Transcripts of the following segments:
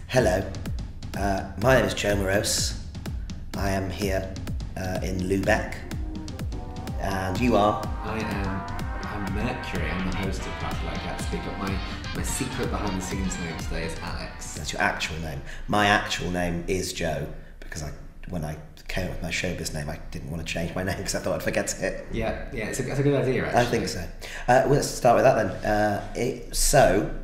Hello, my name is Joe Morose. I am here in Lubeck, and you are? I'm Mercury. I'm the host of Party Like Gatsby, but my secret behind the scenes name today is Alex. That's your actual name. My actual name is Joe, because when I came up with my showbiz name, I didn't want to change my name because I thought I'd forget it. Yeah, it's a good idea, actually. I think so. Well, let's start with that then. So,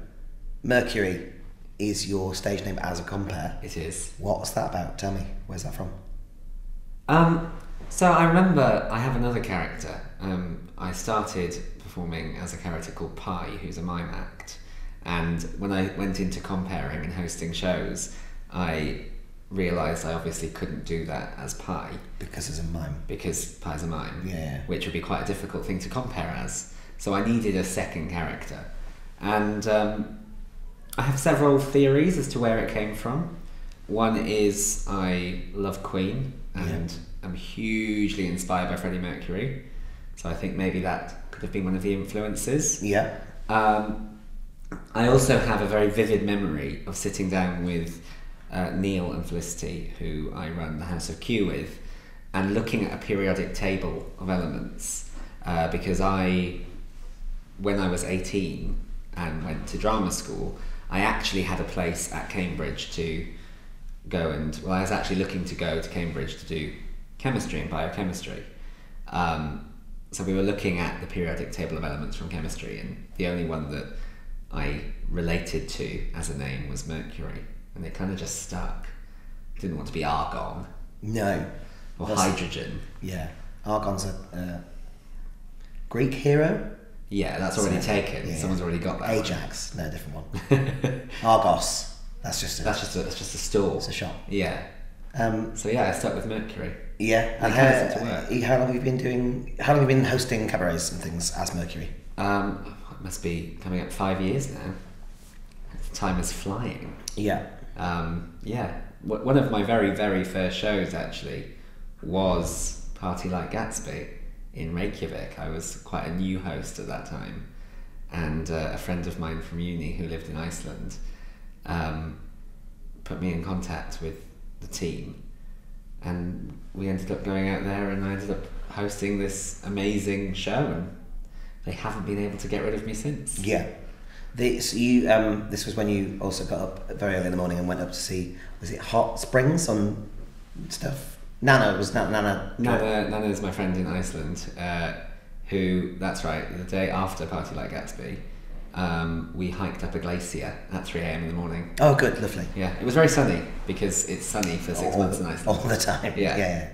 Mercury is your stage name as a compare. It is. What's that about? Tell me, where's that from? So I remember I have another character. I started performing as a character called Pi, who's a mime act. And when I went into comparing and hosting shows, I realised I obviously couldn't do that as Pi. Because it's a mime. Because Pi's a mime. Yeah. Which would be quite a difficult thing to compare as. So I needed a second character. And I have several theories as to where it came from. One is I love Queen and I'm hugely inspired by Freddie Mercury. So I think maybe that could have been one of the influences. Yeah. I also have a very vivid memory of sitting down with Neil and Felicity, who I run the House of Q with, and looking at a periodic table of elements because when I was 18 and went to drama school, I actually had a place at Cambridge to go I was actually looking to go to Cambridge to do chemistry and biochemistry. So we were looking at the periodic table of elements from chemistry, and the only one that I related to as a name was Mercury, and it kind of just stuck. I didn't want to be argon. No. Or hydrogen. Yeah. Argon's a Greek hero? Yeah, that's already taken. Yeah. Someone's already got that. Ajax, no, different one. Argos, that's just a store. It's a shop. Yeah. So yeah, I stuck with Mercury. Yeah. And how long have you been hosting cabarets and things as Mercury? It must be coming up 5 years now. Time is flying. Yeah. Yeah. One of my very, very first shows actually was Party Like Gatsby in Reykjavik. I was quite a new host at that time, and a friend of mine from uni who lived in Iceland put me in contact with the team, and we ended up going out there, and I ended up hosting this amazing show, and they haven't been able to get rid of me since. Yeah. This was when you also got up very early in the morning and went up to see, was it Hot Springs on stuff? Nana is my friend in Iceland, who, that's right, the day after Party Like Gatsby, we hiked up a glacier at 3 a.m. in the morning. Oh, good, lovely. Yeah, it was very sunny, because it's sunny for 6 months in Iceland. All the time. Yeah.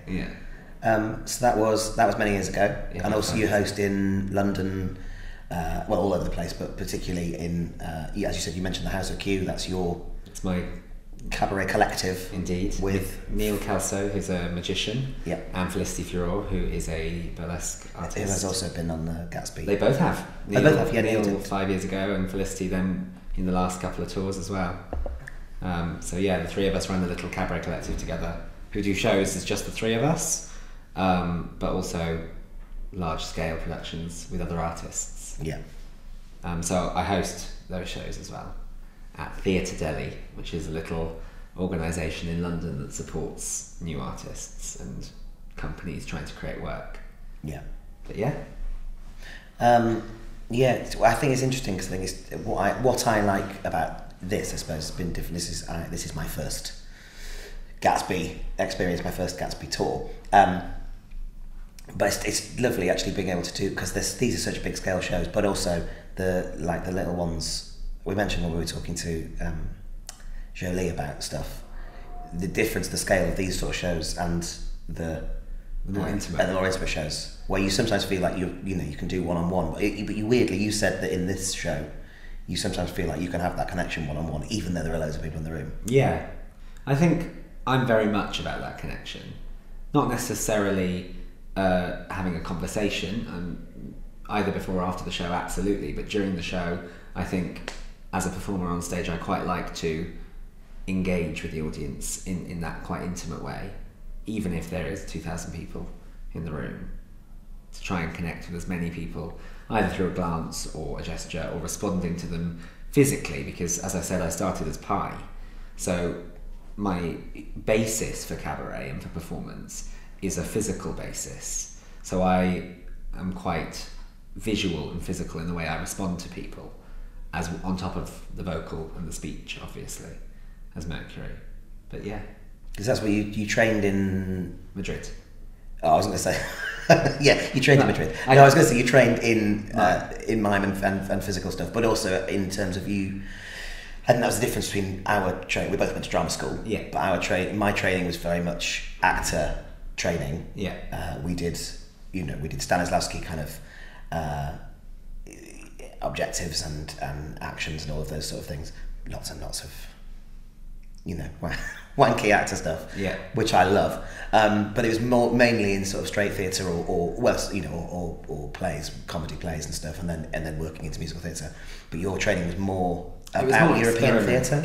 So that was many years ago, and also you host in London, all over the place, but particularly in, as you said, you mentioned the House of Q. It's my cabaret collective. Indeed. With Neil Kelso, who's a magician, and Felicity Furore, who is a burlesque artist. Who has also been on the Gatsby. They both have. Neil 5 years ago, and Felicity then in the last couple of tours as well. So yeah, the three of us run a little cabaret collective together, who do shows as just the three of us, but also large-scale productions with other artists. Yeah. So I host those shows as well at Theatre Delhi, which is a little organisation in London that supports new artists and companies trying to create work. Yeah. But yeah. I think it's interesting because I think it's what I like about this, I suppose, has been different. This is my first Gatsby experience, my first Gatsby tour. But it's lovely actually being able to do, because these are such big scale shows, but also the little ones we mentioned when we were talking to Jolie about stuff. The difference, the scale of these sort of shows and the more intimate shows, where you sometimes feel like you can do one-on-one, but you said that in this show you sometimes feel like you can have that connection one-on-one, even though there are loads of people in the room. Yeah, I think I'm very much about that connection, not necessarily having a conversation, either before or after the show, absolutely, but during the show, I think as a performer on stage, I quite like to engage with the audience in that quite intimate way, even if there is 2,000 people in the room, to try and connect with as many people, either through a glance or a gesture, or responding to them physically, because as I said, I started as Pi. So my basis for cabaret and for performance is a physical basis. So I am quite visual and physical in the way I respond to people, as on top of the vocal and the speech, obviously, as Mercury. But yeah. Because that's where you trained in... Madrid. Oh, I was going to say... yeah, you trained in Madrid. I was going to say you trained in mime and physical stuff, but also in terms of you... I think that was the difference between our training. We both went to drama school. Yeah. But my training was very much actor training. Yeah. We did Stanislavski kind of objectives and actions and all of those sort of things. Lots and lots of, wanky actor stuff. Yeah. Which I love. But it was mainly in sort of straight theatre or plays, comedy plays and stuff, and then working into musical theatre. But your training was more about European theatre?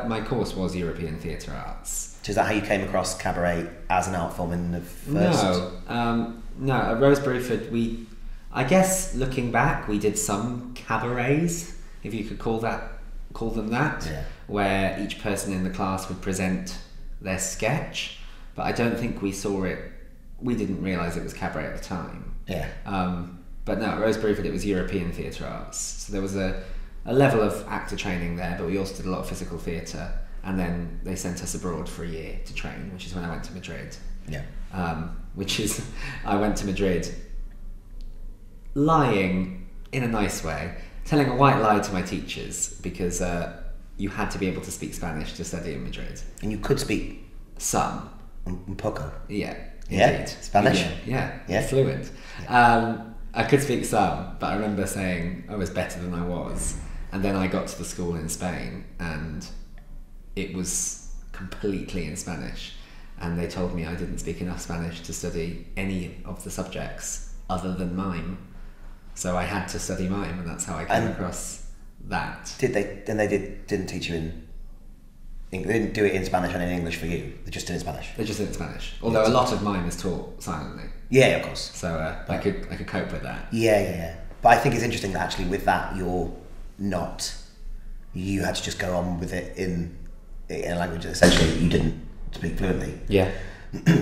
My course was European Theatre Arts. So is that how you came across cabaret as an art form in the first? No. At Rose Bruford, I guess looking back, we did some cabarets, if you could call them that, yeah. Where each person in the class would present their sketch, but I don't think we saw it. We didn't realise it was cabaret at the time. Yeah. But no, at Rose Bruford, it was European Theatre Arts. So there was a level of actor training there, but we also did a lot of physical theatre, and then they sent us abroad for a year to train, which is when I went to Madrid. Yeah. I went to Madrid lying in a nice way, telling a white lie to my teachers, because you had to be able to speak Spanish to study in Madrid. And you could speak some. Un poco. Yeah. Yeah. Indeed. Spanish. Yeah. Fluent. I could speak some, but I remember saying I was better than I was. And then I got to the school in Spain, and it was completely in Spanish. And they told me I didn't speak enough Spanish to study any of the subjects other than mime. So I had to study mime, and that's how I came across that. Didn't teach you they didn't do it in Spanish and in English for you. They just did it in Spanish. They just did it in Spanish. Although a lot of mime is taught silently. Yeah, of course. So I could cope with that. Yeah. But I think it's interesting that actually with that you had to just go on with it in a language that essentially you didn't speak fluently. Yeah.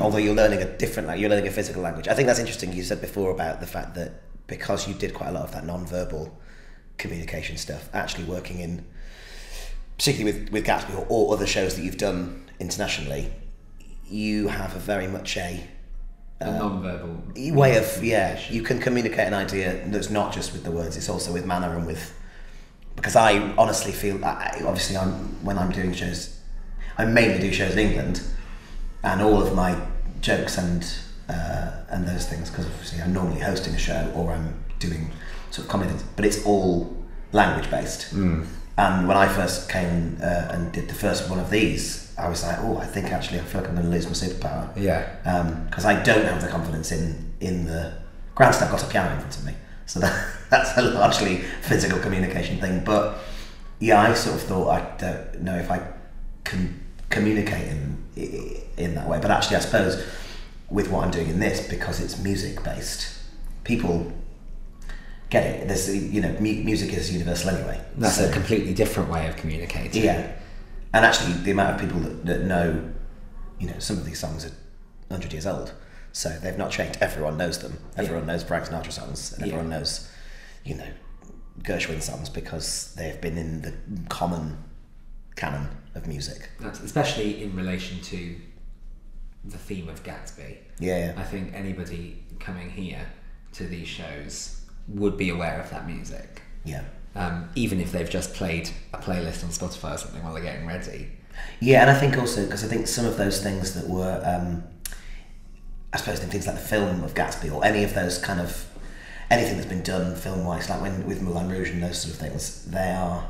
Although you're learning a physical language. I think that's interesting. You said before about the fact that because you did quite a lot of that non-verbal communication stuff, actually working in, particularly with Gatsby or other shows that you've done internationally, you have a very much a non-verbal way of, you can communicate an idea that's not just with the words, it's also with manner and with, because I honestly feel, when I'm doing shows, I mainly do shows in England, and all of my jokes and those things, because obviously I'm normally hosting a show or I'm doing sort of comedy things, but it's all language based. And when I first came and did the first one of these, I was like, I think actually I feel like I'm going to lose my superpower. Yeah. Because I don't have the confidence in the grandstand. I've got a piano in front of me, so that's a largely physical communication thing. But yeah, I sort of thought, I don't know if I can communicate in that way. But actually, I suppose with what I'm doing in this, because it's music based, people get it. There's, music is universal anyway. That's a completely different way of communicating. Yeah, and actually, the amount of people that know, some of these songs are 100 years old, so they've not changed. Everyone knows them. Everyone knows Frank Sinatra songs, and everyone knows, Gershwin songs, because they've been in the common canon of music. Especially in relation to the theme of Gatsby. Yeah. I think anybody coming here to these shows would be aware of that music. Yeah. Even if they've just played a playlist on Spotify or something while they're getting ready. Yeah, and I think also, because I think some of those things that were, I suppose in things like the film of Gatsby, or any of those kind of, anything that's been done film-wise, like with Moulin Rouge and those sort of things, they are,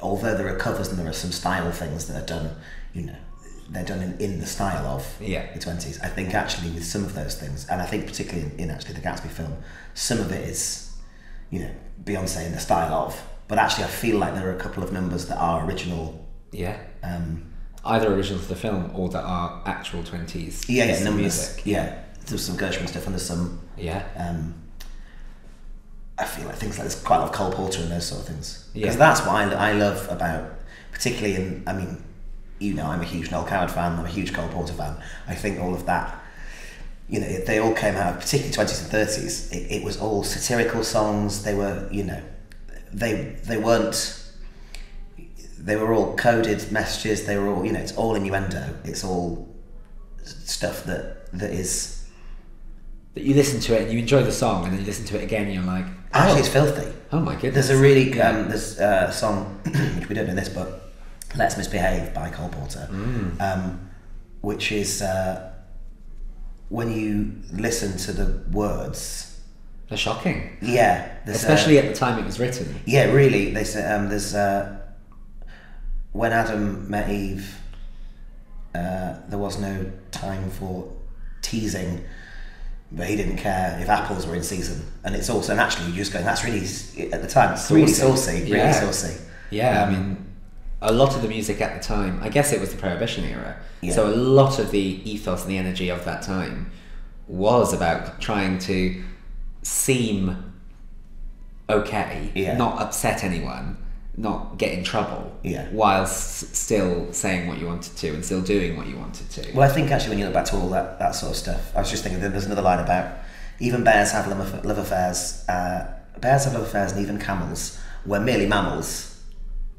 although there are covers and there are some style things that are done, they're done in the style of the 20s. I think actually with some of those things, and I think particularly in actually the Gatsby film, some of it is, Beyonce in the style of, but actually I feel like there are a couple of numbers that are original. Yeah. Either original to the film or that are actual 20s. Numbers. Music. Yeah. There's some Gershwin stuff and there's some. Yeah. I feel like things like there's quite a lot of Cole Porter and those sort of things. Yeah. Because that's what I love about, particularly in, I mean, you know, I'm a huge Noel Coward fan, I'm a huge Cole Porter fan. I think all of that, you know, they all came out, particularly 20s and 30s, it was all satirical songs. They were, you know, they were all coded messages, they were all, you know, it's all innuendo, it's all stuff that is... That you listen to it and you enjoy the song, and then you listen to it again and you're like... Actually, it's filthy. Oh my goodness. There's a really, there's a song, which we don't know this, but Let's Misbehave by Cole Porter, which is, when you listen to the words... They're shocking. Yeah. Especially at the time it was written. Yeah, really. They say, there's, when Adam met Eve, there was no time for teasing, but he didn't care if apples were in season. And it's also, and actually you're just going, that's really, at the time, it's really saucy, really Yeah. saucy. Yeah, I mean, a lot of the music at the time, I guess it was the Prohibition era, Yeah. so a lot of the ethos and the energy of that time was about trying to seem okay, Yeah. not upset anyone, not get in trouble, Yeah. whilst still saying what you wanted to and still doing what you wanted to. Well, I think actually when you look back to all that sort of stuff, I was just thinking that there's another line about even bears have love affairs, and even camels were merely mammals.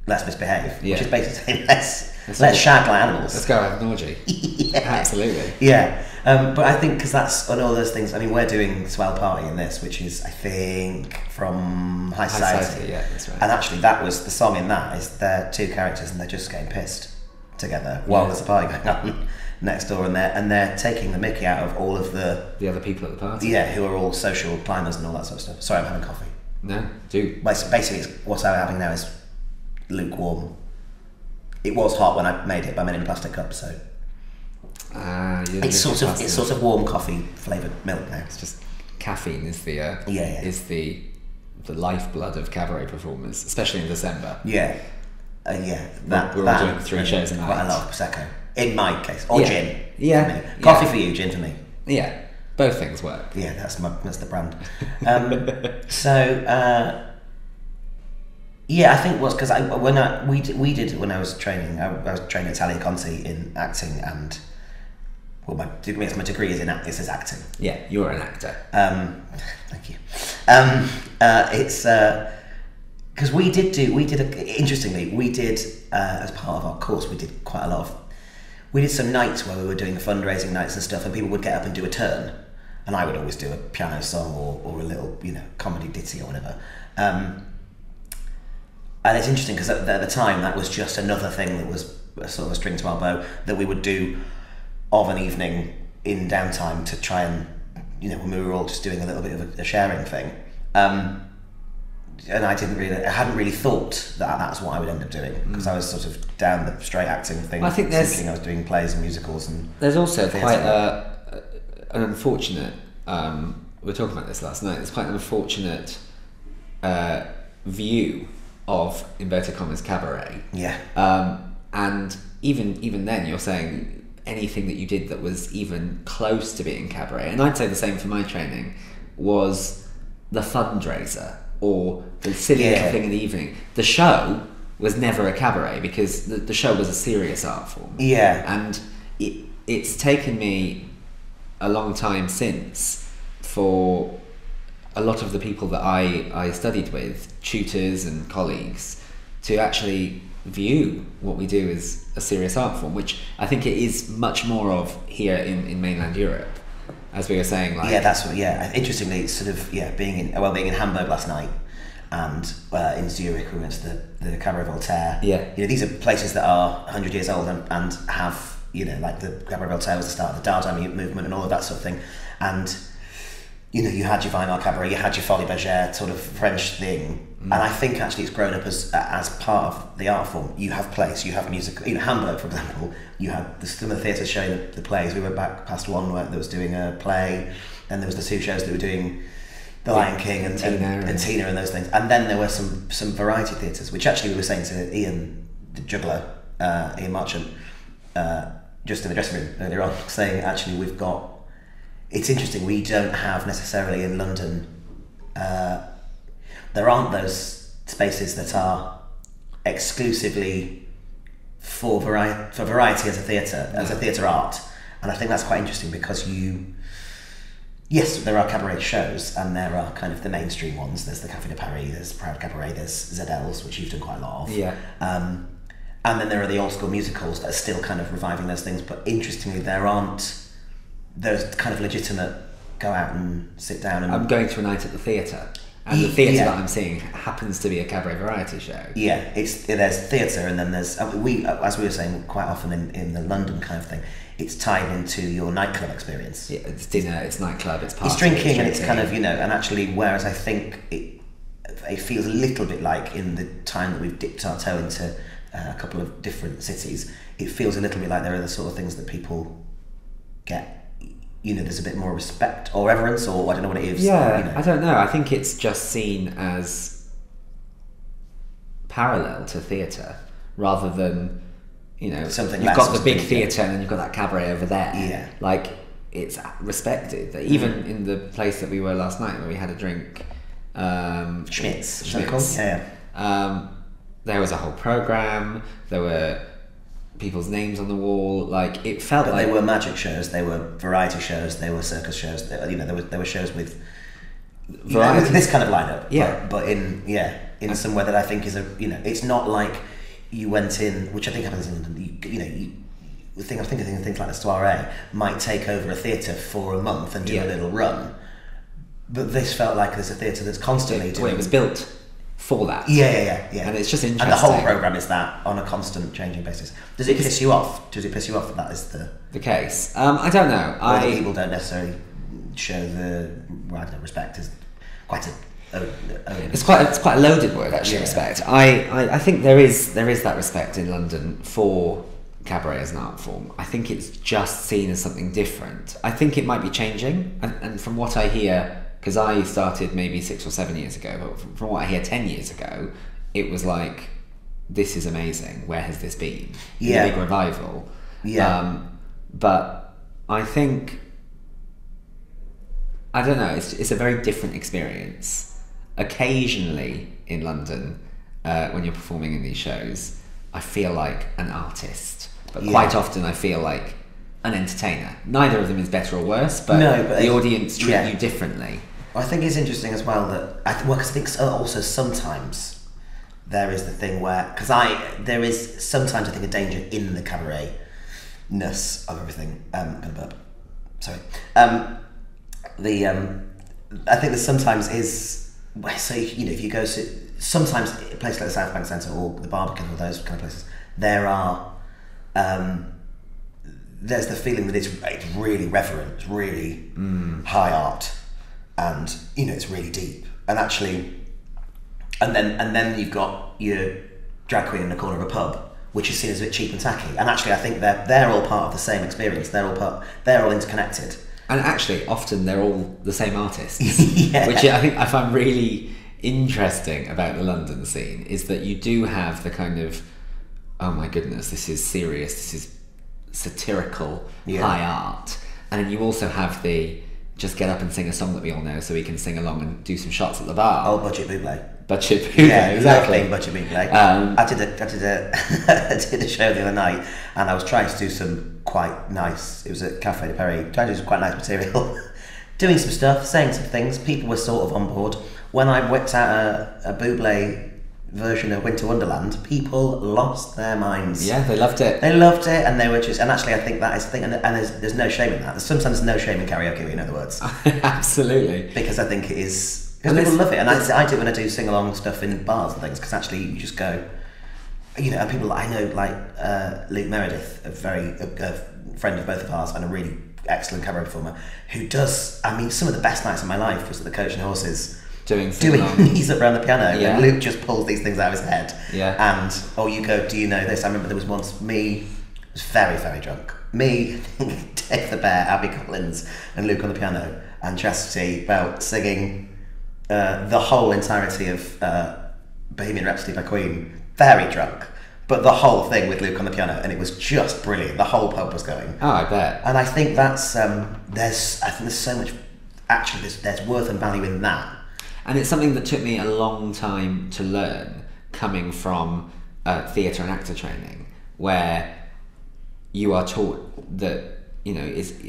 Let's misbehave, Yeah. which is basically saying let's shag like animals. Let's go have an orgy. Yeah. Absolutely. Yeah, but I think because that's on all those things. I mean, we're doing Swell Party in this, which is I think from High Society. Yeah, that's right. And actually, that was the song in that is they're two characters and they're just getting pissed together while there's a party going on next door, and they're taking the mickey out of all of the other people at the party. Yeah, who are all social climbers and all that sort of stuff. Sorry, I'm having coffee. No, do. Basically, what I'm having now is lukewarm. It was hot when I made it, but I made it in a plastic cup, so it's sort of warm coffee flavoured milk now. It's just caffeine is the is the lifeblood of cabaret performers, especially in December. Yeah, We're all doing 3 shows a night. Quite a lot of prosecco in my case, or gin. Yeah, for me. Coffee for you, gin for me. Yeah, both things work. Yeah, that's the brand. Yeah, I think it was because we did when I was training. I was training at Talia Conti in acting, and well, my degree is in acting. Yeah, you're an actor. Thank you. It's because we did as part of our course, we did quite a lot of. We did some nights where we were doing fundraising nights and stuff, and people would get up and do a turn, and I would always do a piano song or a little comedy ditty or whatever. And it's interesting because at the time that was just another thing that was a sort of a string to our bow that we would do of an evening in downtime to try and, when we were all just doing a little bit of a sharing thing. And I hadn't really thought that that's what I would end up doing because I was sort of down the straight acting thing. I think thinking I was doing plays and musicals and. There's also quite an unfortunate. We were talking about this last night. There's quite an unfortunate view of inverted commas cabaret. Yeah. And even then, you're saying anything that you did that was even close to being cabaret, and I'd say the same for my training, was the fundraiser or the silly little thing in the evening. The show was never a cabaret because the show was a serious art form. Yeah. And it's taken me a long time since for a lot of the people that I studied with, tutors and colleagues, to actually view what we do as a serious art form, which I think it is much more of here in mainland Europe, as we were saying. Interestingly, it's sort of being in Hamburg last night, and in Zurich we went to the Cabaret Voltaire. Yeah, these are places that are 100 years old and have like the Cabaret Voltaire was the start of the Dada movement and all of that sort of thing, and. You had your Weimar Cabaret, you had your Folie Bergère sort of French thing, and I think actually it's grown up as part of the art form. You have plays, you have music. Hamburg, for example, you had some of the theatres showing the plays. We went back past one that was doing a play, and there was the 2 shows that were doing The Lion King and Tina and those things. And then there were some variety theatres, which actually we were saying to Ian, the juggler, Ian Marchant, just in the dressing room earlier on, saying actually we've got. It's interesting, we don't have necessarily in London there aren't those spaces that are exclusively for variety as a theatre art, and I think that's quite interesting because yes, there are cabaret shows, and there are kind of the mainstream ones. There's the Café de Paris, there's Proud Cabaret, there's ZLs, which you've done quite a lot of. Yeah. And then there are the old school musicals that are still kind of reviving those things. But interestingly, there aren't those kind of legitimate go out and sit down and... I'm going to a night at the theatre. And the theatre that I'm seeing happens to be a cabaret variety show. Yeah, there's theatre, and then there's... as we were saying quite often in the London kind of thing, it's tied into your nightclub experience. Yeah, it's dinner, it's nightclub, it's party. It's drinking, and it's kind of, and actually, whereas I think it feels a little bit like in the time that we've dipped our toe into a couple of different cities, it feels a little bit like there are the sort of things that people get... there's a bit more respect or reverence, or I don't know what it is. Yeah, I don't know. I think it's just seen as parallel to theatre rather than, something. You've got the big theatre and then you've got that cabaret over there. Yeah. Like, it's respected. Even in the place that we were last night where we had a drink, Schmitz. Yeah. There was a whole programme. There were people's names on the wall. Like, it felt but like they were magic shows, they were variety shows, they were circus shows. There were shows with this kind of lineup. Yeah, but in somewhere that I think is it's not like you went in, which I think happens in London. I'm thinking things like the Soiree might take over a theatre for a month and do a little run. But this felt like there's a theatre that's constantly doing. Well, it was built for that. Yeah. And it's just interesting. And the whole programme is that on a constant changing basis. Does it piss you off? Does it piss you off that is the case? I don't know. People don't necessarily show the respect is quite a. It's quite a loaded word, actually. Respect. I think there is that respect in London for cabaret as an art form. I think it's just seen as something different. I think it might be changing, and from what I hear. Because I started maybe 6 or 7 years ago, but from what I hear 10 years ago, it was like, this is amazing, where has this been? Yeah. A big revival. Yeah. But I think, I don't know, it's a very different experience. Occasionally in London, when you're performing in these shows, I feel like an artist. But quite often I feel like an entertainer. Neither of them is better or worse, but the audience treat you differently. I think it's interesting as well that I think also sometimes there is the thing where there is sometimes I think a danger in the cabaret-ness of everything. I'm gonna burp. Sorry. I think there sometimes is if you go to sometimes a place like the South Bank Centre or the Barbican or those kind of places, there are. There's the feeling that it's really reverent, it's really high art, and it's really deep. And actually, and then you've got your drag queen in the corner of a pub, which is seen as a bit cheap and tacky. And actually, I think they're all part of the same experience. They're all interconnected. And actually, often they're all the same artists, yeah. Which I find really interesting about the London scene is that you do have the kind of, oh my goodness, this is serious, this is satirical high art, and then you also have the just get up and sing a song that we all know so we can sing along and do some shots at the bar. Oh, budget buble. Yeah, exactly. Budget buble. I did a show the other night, and I was trying to do some quite nice. It was at Café de Paris. Trying to do some quite nice material, doing some stuff, saying some things. People were sort of on board. When I whipped out a buble version of Winter Wonderland, people lost their minds. Yeah, they loved it. And they were just, and actually I think that is the thing, and there's no shame in that. Sometimes there's no shame in karaoke, in other words. Absolutely. Because I think it is, because people love it, and I do when I do sing-along stuff in bars and things, because actually you just go, and people I know, like Luke Meredith, a friend of both of ours, and a really excellent cabaret performer, who does, some of the best nights of my life was at the Coach and Horses, doing he's up around the piano, and Luke just pulls these things out of his head. Yeah. And you go, do you know this? I remember there was once me was very, very drunk. Me, Dave the Bear, Abby Collins, and Luke on the piano, and Chastity Belt singing the whole entirety of Bohemian Rhapsody by Queen. Very drunk, but the whole thing with Luke on the piano, and it was just brilliant. The whole pub was going. Oh, I bet. And I think that's there's so much. Actually, there's worth and value in that. And it's something that took me a long time to learn, coming from theatre and actor training, where you are taught that, you know,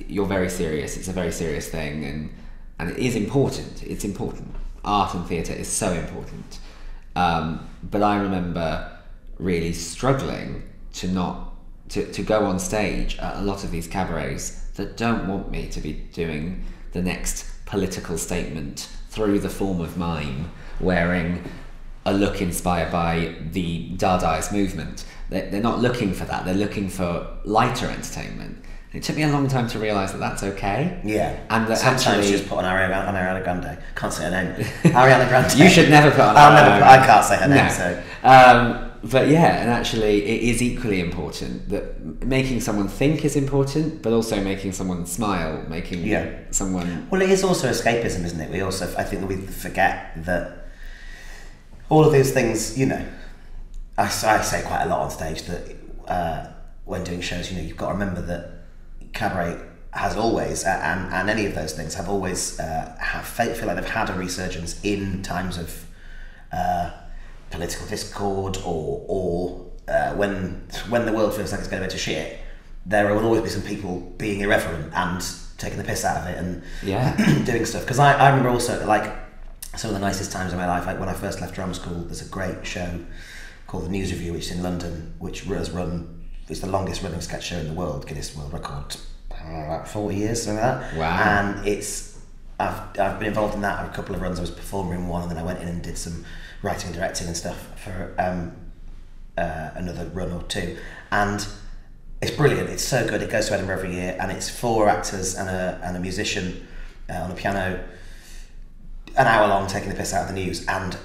you're very serious, it's a very serious thing, and it is important. It's important. Art and theatre is so important. But I remember really struggling to go on stage at a lot of these cabarets that don't want me to be doing the next political statement through the form of mime, wearing a look inspired by the Dadaist movement. They're not looking for that. They're looking for lighter entertainment. It took me a long time to realise that that's okay. Yeah. And that sometimes actually, just put on Ariana Grande. Can't say her name. Ariana Grande. You should never put on I can't say her name, no. so... But yeah, and actually it is equally important that making someone think is important, but also making someone smile, making someone... Well, it is also escapism, isn't it? I think that we forget that all of these things, you know, I say quite a lot on stage that when doing shows, you know, you've got to remember that Cabaret has always, and any of those things have always feel like they've had a resurgence in times of political discord or when the world feels like it's going a bit to shit. There will always be some people being irreverent and taking the piss out of it and doing stuff. Because I remember also, like, some of the nicest times of my life, like when I first left drama school, there's a great show called The News Review, which is in London, which it's the longest running sketch show in the world, Guinness World Record, about 40 years, something like that. Wow. And I've been involved in that a couple of runs. I was a performer in one, and then I went in and did some writing and directing and stuff for another run or two. And it's brilliant, it's so good. It goes to Edinburgh every year, and it's 4 actors and a musician on a piano, an hour long, taking the piss out of the news. And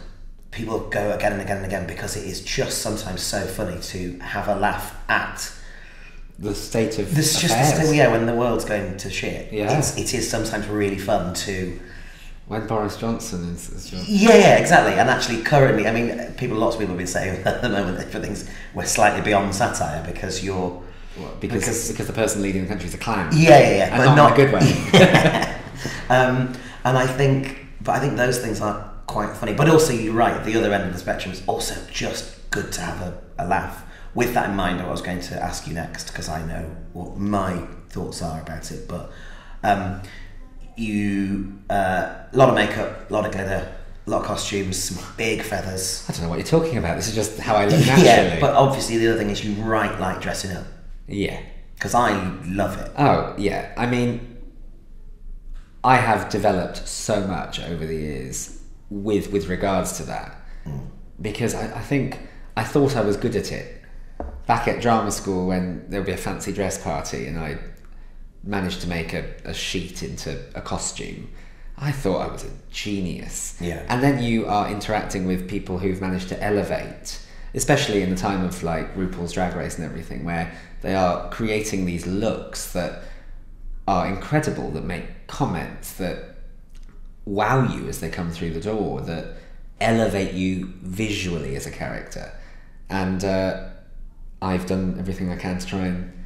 people go again and again and again because it is just sometimes so funny to have a laugh at the state of this. Just the state, when the world's going to shit. Yeah. It is sometimes really fun to. When Boris Johnson is yeah, exactly. And actually, currently, I mean, lots of people have been saying at the moment that things we're slightly beyond satire because you're because the person leading the country is a clown. Yeah, and but not in a good way. And I think those things are quite funny. But also, you're right. The other end of the spectrum is also just good to have a laugh. With that in mind, I was going to ask you next because I know what my thoughts are about it. But you a lot of makeup, a lot of glitter, a lot of costumes, some big feathers. I don't know what you're talking about. This is just how I look naturally. Yeah, but obviously the other thing is you like dressing up. Yeah. Because I love it. Oh, yeah. I mean, I have developed so much over the years with regards to that. Because I think I thought I was good at it. Back at drama school when there would be a fancy dress party and I managed to make a sheet into a costume, I thought I was a genius. Yeah. And then you are interacting with people who've managed to elevate, especially in the time of like RuPaul's Drag Race and everything, where they are creating these looks that are incredible, that make comments that wow you as they come through the door, that elevate you visually as a character. And I've done everything I can to try and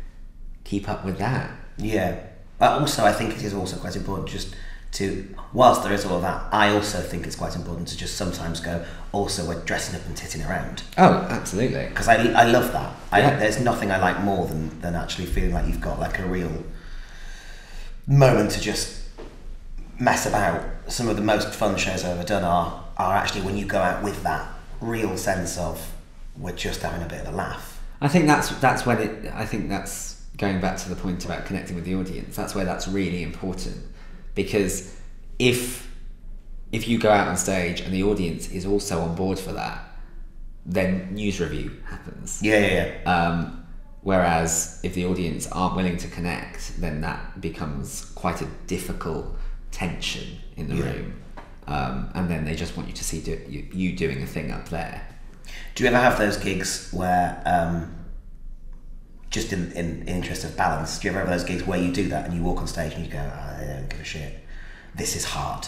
keep up with that. Yeah. But also, I think it is also quite important just to, whilst there is all of that, I also think it's quite important to just sometimes go, also we're dressing up and titting around. Oh, absolutely. Because I love that. Yeah. There's nothing I like more than actually feeling like you've got like a real moment to just mess about. Some of the most fun shows I've ever done are actually when you go out with that real sense of we're just having a bit of a laugh. I think that's when it. I think that's going back to the point about connecting with the audience. That's where that's really important, because if you go out on stage and the audience is also on board for that, then news review happens. Yeah. Whereas if the audience aren't willing to connect, then that becomes quite a difficult tension in the room, and then they just want you to see you doing a thing up there. Do you ever have those gigs where, just in interest of balance, do you ever have those gigs where you do that and you walk on stage and you go, I don't give a shit, this is hard?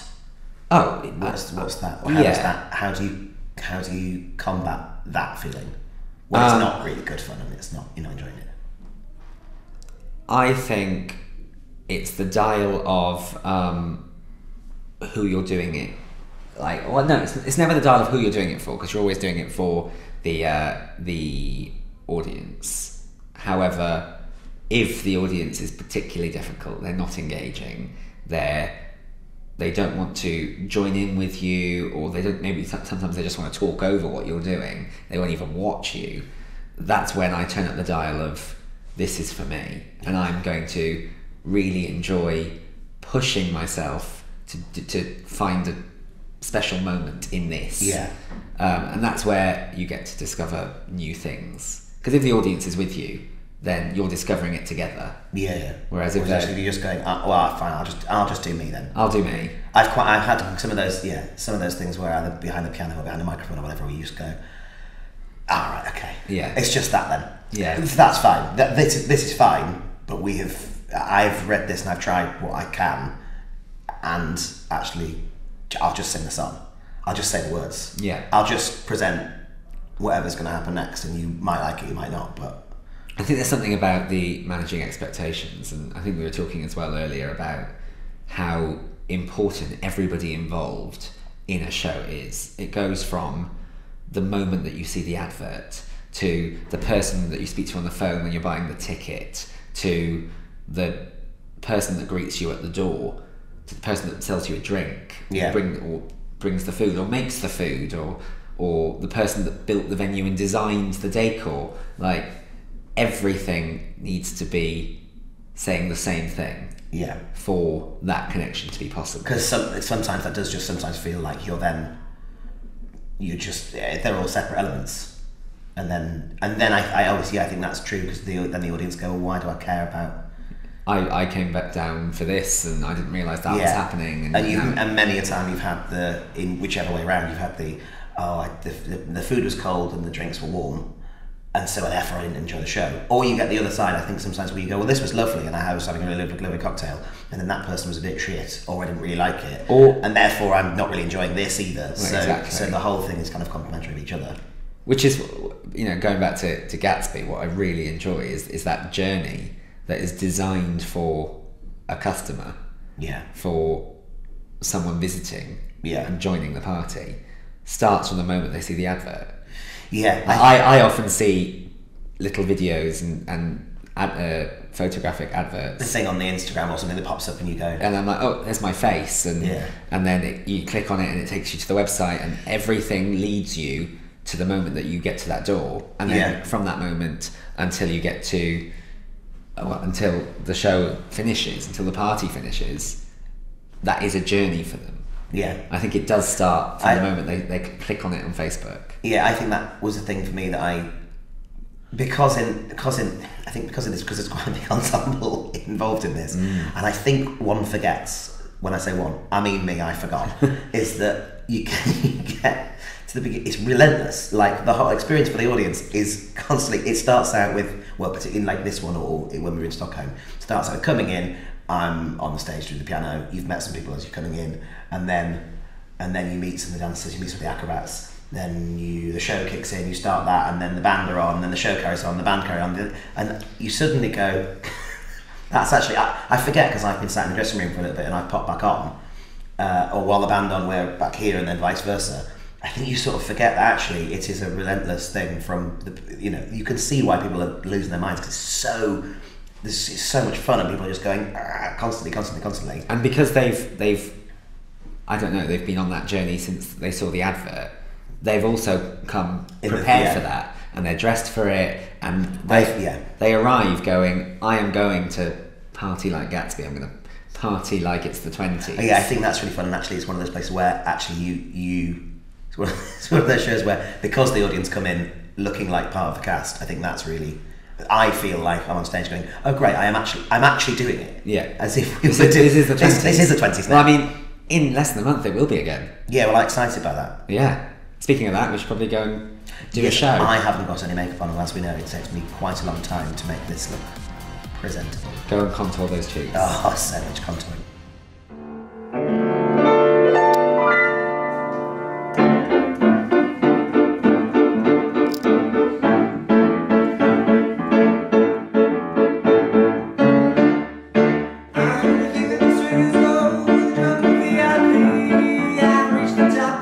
Oh, what's that? How do you combat that feeling when it's not really good fun and you're not enjoying it? I think it's the dial of who you're doing it like, well, no, it's never the dial of who you're doing it for, because you're always doing it for the audience. However, if the audience is particularly difficult, they're not engaging, they don't want to join in with you, or they don't, maybe sometimes they just want to talk over what you're doing, they won't even watch you, that's when I turn up the dial of, this is for me, and I'm going to really enjoy pushing myself to find a special moment in this. Yeah. And that's where you get to discover new things. Because if the audience is with you, then you're discovering it together. Yeah. Whereas if you're just going, well, fine, I'll just do me then. I'll do me. I've had some of those things where either behind the piano or behind the microphone or whatever, we used to go, all right, okay. Yeah. It's just that then. Yeah. That's fine. This is fine, but I've read this and I've tried what I can, and actually, I'll just sing the song. I'll just say the words. Yeah. I'll just present whatever's going to happen next, and you might like it, you might not, but... I think there's something about the managing expectations, and I think we were talking as well earlier about how important everybody involved in a show is. It goes from the moment that you see the advert, to the person that you speak to on the phone when you're buying the ticket, to the person that greets you at the door, to the person that sells you a drink, or brings the food, or makes the food, or the person that built the venue and designed the decor. Like, everything needs to be saying the same thing. Yeah. For that connection to be possible. Because sometimes that does just sometimes feel like they're all separate elements, and then I obviously I think that's true, because then the audience go, well, why do I care about? I came back down for this, and I didn't realise that was happening. And many a time you've had in whichever way around, you've had the food was cold and the drinks were warm, and so therefore I didn't enjoy the show. Or you get the other side, I think sometimes, where you go, well, this was lovely and I was having a really lovely cocktail, and then that person was a bit shit, or I didn't really like it, and therefore I'm not really enjoying this either. So the whole thing is kind of complementary of each other. Which is, going back to Gatsby, what I really enjoy is that journey that is designed for a customer, for someone visiting and joining the party, starts from the moment they see the advert. Yeah, I often see little videos and photographic adverts. The thing on the Instagram or something that pops up and you go... And I'm like, oh, there's my face. And then you click on it and it takes you to the website, and everything leads you to the moment that you get to that door. And then from that moment until you get to... until the show finishes, until the party finishes, that is a journey for them. Yeah, I think it does start from the moment they click on it on Facebook. Yeah, I think that was the thing for me that because there's quite a big ensemble involved in this, and I think one forgets, when I say one, I mean me, I forgot, is that you get to the beginning, it's relentless. Like, the whole experience for the audience is constantly, it starts out with, well, particularly like this one, or when we were in Stockholm, starts out coming in, I'm on the stage doing the piano, you've met some people as you're coming in, and then you meet some of the dancers, you meet some of the acrobats, then the show kicks in, you start that, and then the band are on, then the show carries on, the band carry on, and you suddenly go, that's actually, I forget, because I've been sat in the dressing room for a little bit and I've popped back on, or while the band on, we're back here, and then vice versa. I think you sort of forget that actually it is a relentless thing from you can see why people are losing their minds, because it's so much fun, and people are just going constantly. And because they've I don't know, they've been on that journey since they saw the advert, they've also come prepared for that, and they're dressed for it, and they arrive going, I am going to party like Gatsby, I'm going to party like it's the 20s. Yeah, I think that's really fun, and actually it's one of those places where actually it's one of those shows where, because the audience come in looking like part of the cast, I think that's really, I feel like I'm on stage going, oh great, I'm actually doing it. Yeah. As if this is the 20s. This is the 20s now. Well, I mean, in less than a month it will be again. Yeah, well, I'm excited about that. Yeah. Speaking of that, we should probably go and do a show. I haven't got any makeup on, and as we know, it takes me quite a long time to make this look presentable. Go and contour those cheeks. Oh, so much contouring. Top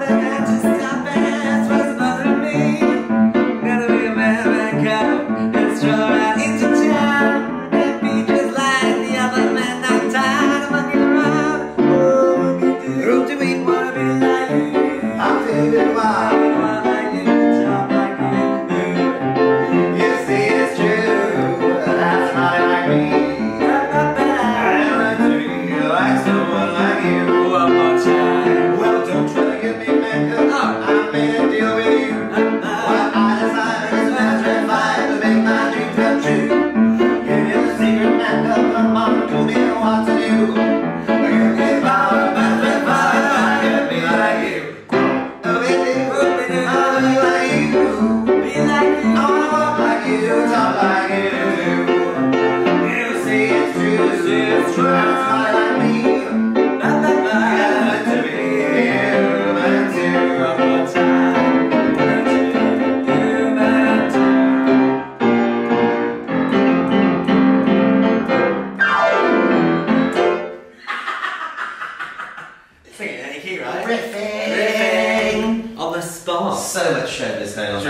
Sing it in any key, right? Riffing! On the spot. So much showbiz going on.